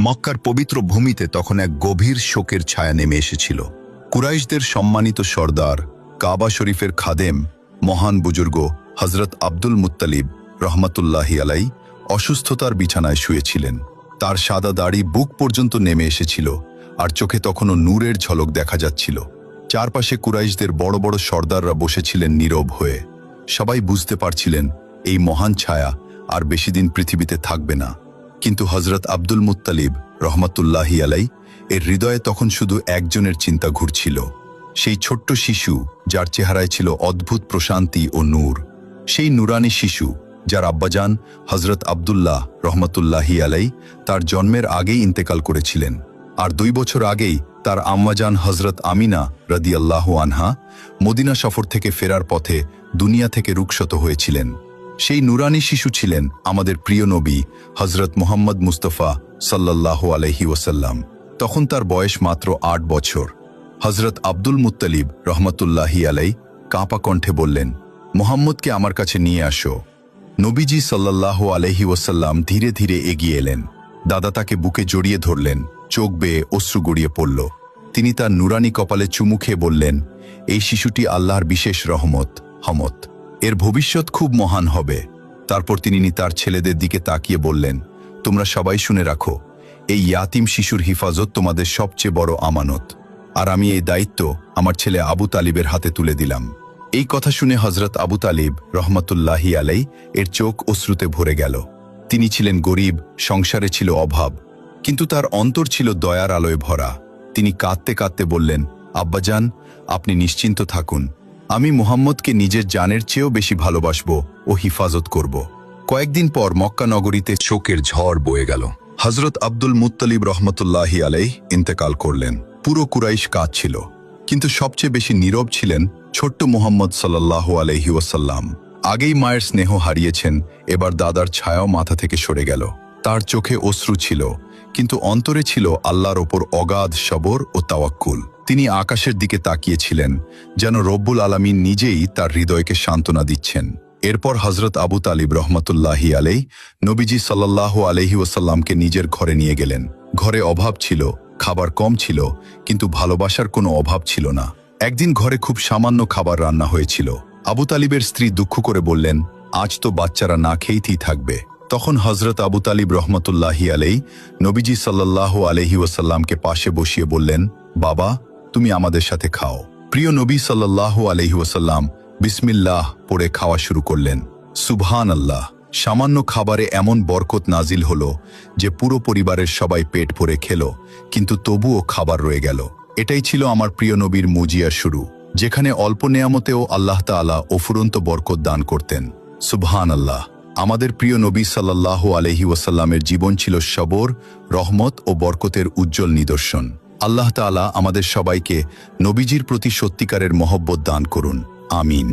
মক্কার পবিত্র ভূমিতে তখন এক গভীর শোকের ছায়া নেমে এসেছিল। কুরাইশদের সম্মানিত সর্দার, কাবা শরীফের খাদেম, মহান বুজুর্গ হজরত আব্দুল মুত্তালিব রহমাতুল্লাহি আলাই অসুস্থতার বিছানায় শুয়েছিলেন। তার সাদা দাড়ি বুক পর্যন্ত নেমে এসেছিল, আর চোখে তখনও নূরের ঝলক দেখা যাচ্ছিল। চারপাশে কুরাইশদের বড় বড় সর্দাররা বসেছিলেন নীরব হয়ে। সবাই বুঝতে পারছিলেন এই মহান ছায়া আর বেশিদিন পৃথিবীতে থাকবে না। কিন্তু হজরত আব্দুল মুত্তালিব রহমাতুল্লাহি আলাই এর হৃদয়ে তখন শুধু একজনের চিন্তা ঘুরছিল, সেই ছোট্ট শিশু যার চেহারায় ছিল অদ্ভুত প্রশান্তি ও নূর। সেই নুরানি শিশু যার আব্বাজান হজরত আব্দুল্লাহ রহমাতুল্লাহি আলাই তার জন্মের আগেই ইন্তেকাল করেছিলেন, আর 2 বছর আগেই তার আম্মাজান হজরত আমিনা রাদিয়াল্লাহু আনহা মদিনা সফর থেকে ফেরার পথে দুনিয়া থেকে রুখশত হয়েছিলেন। সেই নুরানি শিশু ছিলেন আমাদের প্রিয় নবী হজরত মুহাম্মদ মুস্তাফা সাল্লাল্লাহু আলাইহি ওয়াসাল্লাম। তখন তার বয়স মাত্র 8 বছর। হজরত আব্দুল মুত্তালিব রহমাতুল্লাহি আলাই কাঁপা কণ্ঠে বললেন, মুহাম্মদকে আমার কাছে নিয়ে আসো। নবীজি সাল্লাল্লাহু আলাইহি ওয়াসাল্লাম ধীরে ধীরে এগিয়ে এলেন। দাদা তাকে বুকে জড়িয়ে ধরলেন, চোখ বেয়ে অশ্রু গড়িয়ে পড়ল। তিনি তার নুরানি কপালে চুমু খেয়ে বললেন, এই শিশুটি আল্লাহর বিশেষ রহমত, এর ভবিষ্যৎ খুব মহান হবে। তারপর তিনি তার ছেলেদের দিকে তাকিয়ে বললেন, তোমরা সবাই শুনে রাখো, এই ইয়াতিম শিশুর হিফাজত তোমাদের সবচেয়ে বড় আমানত, আর আমি এই দায়িত্ব আমার ছেলে আবু তালিবের হাতে তুলে দিলাম। এই কথা শুনে হজরত আবু তালিব রহমাতুল্লাহি আলাই এর চোখ অশ্রুতে ভরে গেল। তিনি ছিলেন গরিব, সংসারে ছিল অভাব, কিন্তু তার অন্তর ছিল দয়ার আলোয় ভরা। তিনি কাঁদতে কাঁদতে বললেন, আব্বাজান, আপনি নিশ্চিন্ত থাকুন, আমি মুহাম্মদকে নিজের জানের চেয়েও বেশি ভালোবাসব ও হিফাজত করব। কয়েকদিন পর মক্কা নগরীতে শোকের ঝড় বয়ে গেল। হজরত আব্দুল মুত্তালিব রহমতুল্লাহি আলাই ইন্তেকাল করলেন। পুরো কুরাইশ কাঁদছিল, কিন্তু সবচেয়ে বেশি নীরব ছিলেন ছোট্ট মুহাম্মদ সাল্লাল্লাহু আলাইহি ওয়াসাল্লাম। আগেই মায়ের স্নেহ হারিয়েছেন, এবার দাদার ছায়াও মাথা থেকে সরে গেল। তার চোখে অশ্রু ছিল, কিন্তু অন্তরে ছিল আল্লাহর ওপর অগাধ সবর ও তাওয়াক্কুল। তিনি আকাশের দিকে তাকিয়েছিলেন, যেন রব্বুল আলামিন নিজেই তার হৃদয়কে সান্ত্বনা দিচ্ছেন। এরপর হজরত আবু তালিব রহমতুল্লাহি আলাই নবীজি সাল্লাল্লাহু আলাইহি ওয়াসাল্লামকে নিজের ঘরে নিয়ে গেলেন। ঘরে অভাব ছিল, খাবার কম ছিল, কিন্তু ভালোবাসার কোনো অভাব ছিল না। একদিন ঘরে খুব সামান্য খাবার রান্না হয়েছিল। আবু তালিবের স্ত্রী দুঃখ করে বললেন, আজ তো বাচ্চারা না খেয়েই থাকবে। তখন হজরত আবু তালিব রহমতুল্লাহি আলাই নবীজি সাল্লাল্লাহু আলাইহি ওয়াসাল্লামকে পাশে বসিয়ে বললেন, বাবা, তুমি আমাদের সাথে খাও। প্রিয় নবী সাল্লাল্লাহু আলাইহি ওয়াসাল্লাম বিসমিল্লাহ পড়ে খাওয়া শুরু করলেন। সুবহানাল্লাহ! সামান্য খাবারে এমন বরকত নাজিল হলো যে পুরো পরিবারের সবাই পেট ভরে খেল, কিন্তু তবুও খাবার রয়ে গেল। এটাই ছিল আমার প্রিয় নবীর মুজিয়ার শুরু, যেখানে অল্প নেয়ামতেও আল্লাহ তাআলা অফুরন্ত বরকত দান করতেন। সুবহানাল্লাহ! আমাদের প্রিয় নবী সাল্লাল্লাহু আলাইহি ওয়াসাল্লামের জীবন ছিল সবর, রহমত ও বরকতের উজ্জ্বল নিদর্শন। আল্লাহ তাআলা আমাদের সবাইকে নবীজির প্রতি সত্যিকারের মহব্বত দান করুন। আমিন।